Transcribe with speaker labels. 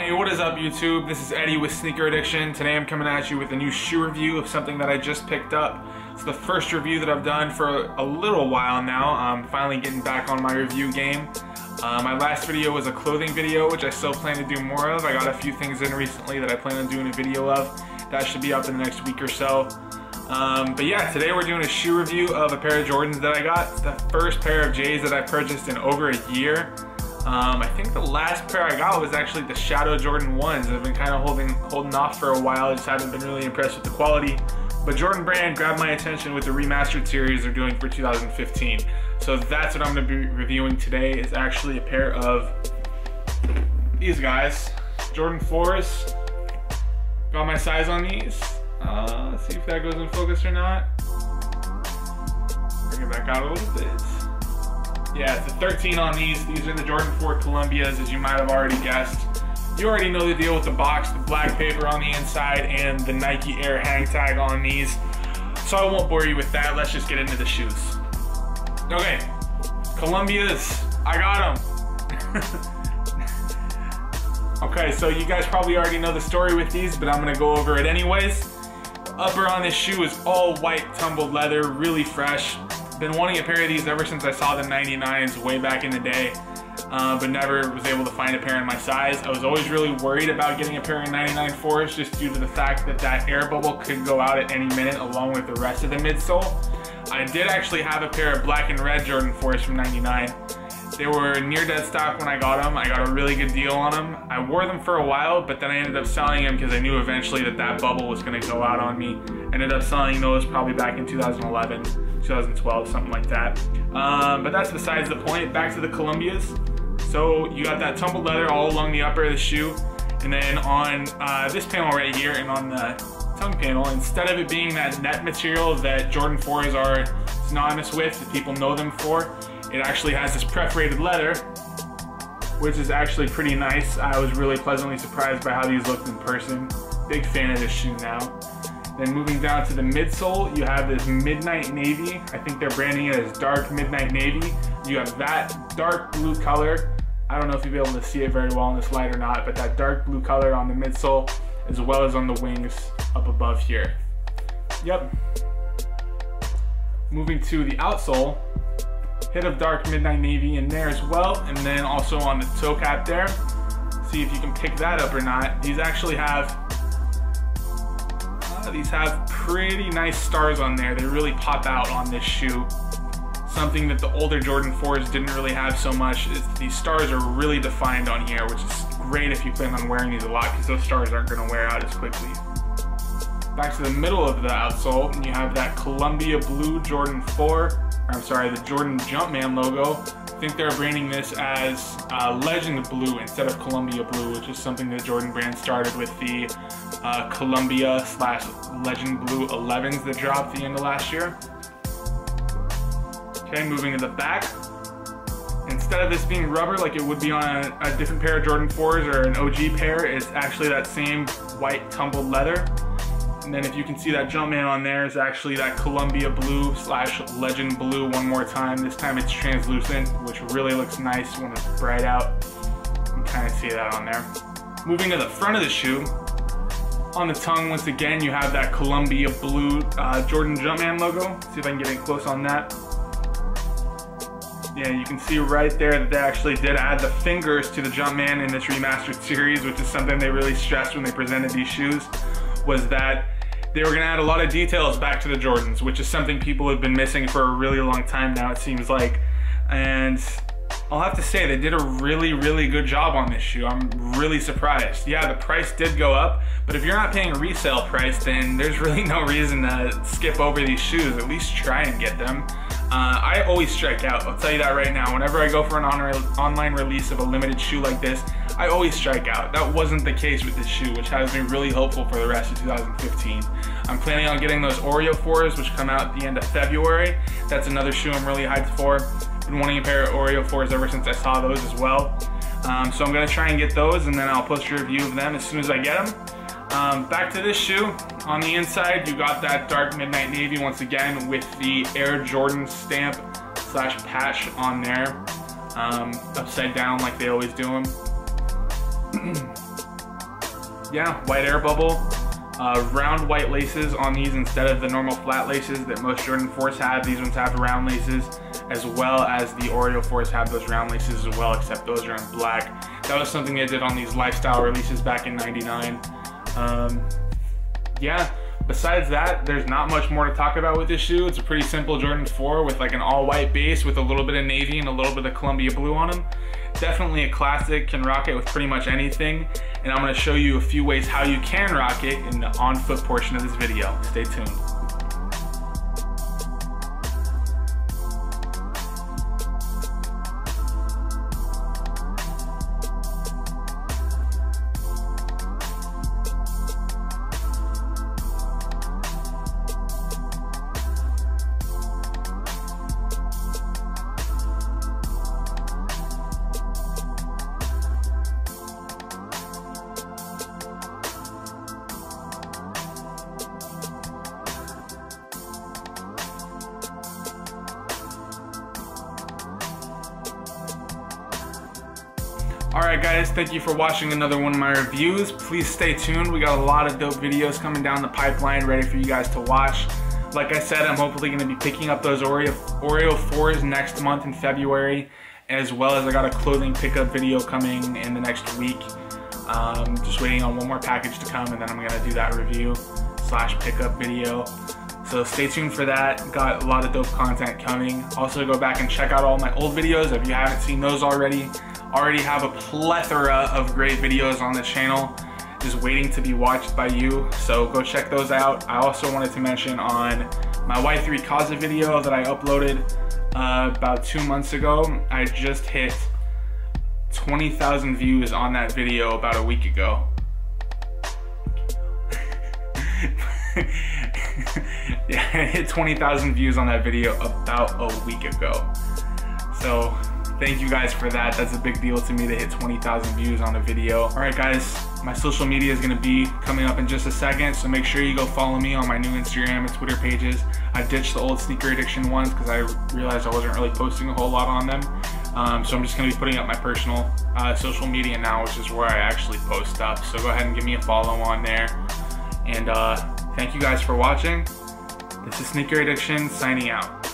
Speaker 1: Hey, what is up YouTube? This is Eddie with SneakerAddiction. Today I'm coming at you with a new shoe review of something that I just picked up. It's the first review that I've done for a little while now. I'm finally getting back on my review game. My last video was a clothing video, which I still plan to do more of. I got a few things in recently that I plan on doing a video of. That should be up in the next week or so. But yeah, today we're doing a shoe review of a pair of Jordans that I got. It's the first pair of J's that I purchased in over a year. I think the last pair I got was actually the Shadow Jordan 1s. I've been kind of holding off for a while. I just haven't been really impressed with the quality. But Jordan Brand grabbed my attention with the remastered series they're doing for 2015. So that's what I'm going to be reviewing today, is actually a pair of these guys. Jordan 4s. Got my size on these. Let's see if that goes in focus or not. Bring it back out a little bit. Yeah, it's a 13 on these. These are the Jordan 4 Columbias, as you might have already guessed. You already know the deal with the box, the black paper on the inside, and the Nike Air hang tag on these. So I won't bore you with that. Let's just get into the shoes. Okay, Columbias, I got them. Okay, so you guys probably already know the story with these, but I'm gonna go over it anyways. The upper on this shoe is all white tumbled leather, really fresh. Been wanting a pair of these ever since I saw the 99s way back in the day, but never was able to find a pair in my size. I was always really worried about getting a pair of 99 4s just due to the fact that that air bubble could go out at any minute along with the rest of the midsole. I did actually have a pair of black and red Jordan 4s from 99. They were near dead stock when I got them. I got a really good deal on them. I wore them for a while, but then I ended up selling them because I knew eventually that that bubble was going to go out on me. Ended up selling those probably back in 2011, 2012, something like that. But that's besides the point. Back to the Columbias. So you got that tumbled leather all along the upper of the shoe, and then on this panel right here and on the tongue panel, instead of it being that net material that Jordan 4s are synonymous with, that people know them for, it actually has this perforated leather, which is actually pretty nice. I was really pleasantly surprised by how these looked in person. Big fan of this shoe now. Then moving down to the midsole, you have this midnight navy. I think they're branding it as dark midnight navy. You have that dark blue color. I don't know if you'll be able to see it very well in this light or not, but that dark blue color on the midsole as well as on the wings up above here. Yep. Moving to the outsole, hit of dark midnight navy in there as well, and then also on the toe cap there. See if you can pick that up or not. These actually have pretty nice stars on there. They really pop out on this shoe. Something that the older Jordan 4s didn't really have so much is these stars are really defined on here, which is great if you plan on wearing these a lot because those stars aren't going to wear out as quickly. Back to the middle of the outsole, and you have that Columbia blue Jordan 4. I'm sorry, the Jordan Jumpman logo. I think they're branding this as Legend Blue instead of Columbia Blue, which is something that Jordan Brand started with the Columbia / Legend Blue 11s that dropped at the end of last year. Okay, moving to the back. Instead of this being rubber like it would be on a different pair of Jordan 4s or an OG pair, it's actually that same white tumbled leather. And then if you can see that Jumpman on there is actually that Columbia Blue / Legend Blue one more time. This time it's translucent, which really looks nice when it's bright out. You can kind of see that on there. Moving to the front of the shoe, on the tongue once again you have that Columbia Blue Jordan Jumpman logo. See if I can get in close on that. Yeah, you can see right there that they actually did add the fingers to the Jumpman in this remastered series, which is something they really stressed when they presented these shoes, was that they were gonna add a lot of details back to the Jordans, which is something people have been missing for a really long time now, it seems like. And I'll have to say, they did a really, really good job on this shoe. I'm really surprised. Yeah, the price did go up, but if you're not paying resale price, then there's really no reason to skip over these shoes. At least try and get them. I always strike out, I'll tell you that right now. Whenever I go for an online release of a limited shoe like this, I always strike out. That wasn't the case with this shoe, which has me really hopeful for the rest of 2015. I'm planning on getting those Oreo 4s, which come out at the end of February. That's another shoe I'm really hyped for. Been wanting a pair of Oreo 4s ever since I saw those as well. So I'm gonna try and get those, and then I'll post a review of them as soon as I get them. Back to this shoe. On the inside, you got that dark midnight navy once again with the Air Jordan stamp / patch on there, upside down like they always do them. yeah, white air bubble. Round white laces on these instead of the normal flat laces that most Jordan 4s have. These ones have round laces, as well as the Oreo 4s have those round laces as well, except those are in black. That was something they did on these lifestyle releases back in '99. Yeah, besides that, there's not much more to talk about with this shoe. It's a pretty simple Jordan 4 with like an all white base with a little bit of navy and a little bit of Columbia blue on them. Definitely a classic, can rock it with pretty much anything. And I'm gonna show you a few ways how you can rock it in the on foot portion of this video. Stay tuned. Alright guys, thank you for watching another one of my reviews. Please stay tuned. We got a lot of dope videos coming down the pipeline ready for you guys to watch. Like I said, I'm hopefully going to be picking up those Oreo 4s next month in February, as well as I got a clothing pickup video coming in the next week. Just waiting on one more package to come, and then I'm going to do that review / pickup video. So stay tuned for that. Got a lot of dope content coming. Also go back and check out all my old videos if you haven't seen those already. Already have a plethora of great videos on the channel just waiting to be watched by you, so go check those out. I also wanted to mention on my Y3 Kaza video that I uploaded about 2 months ago, I just hit 20,000 views on that video about a week ago. Yeah, I hit 20,000 views on that video about a week ago. So thank you guys for that. That's a big deal to me to hit 20,000 views on a video. All right guys, my social media is gonna be coming up in just a second, so make sure you go follow me on my new Instagram and Twitter pages. I ditched the old SneakerAddiction ones because I realized I wasn't really posting a whole lot on them. So I'm just gonna be putting up my personal social media now, which is where I actually post stuff. So go ahead and give me a follow on there. And thank you guys for watching. This is SneakerAddiction signing out.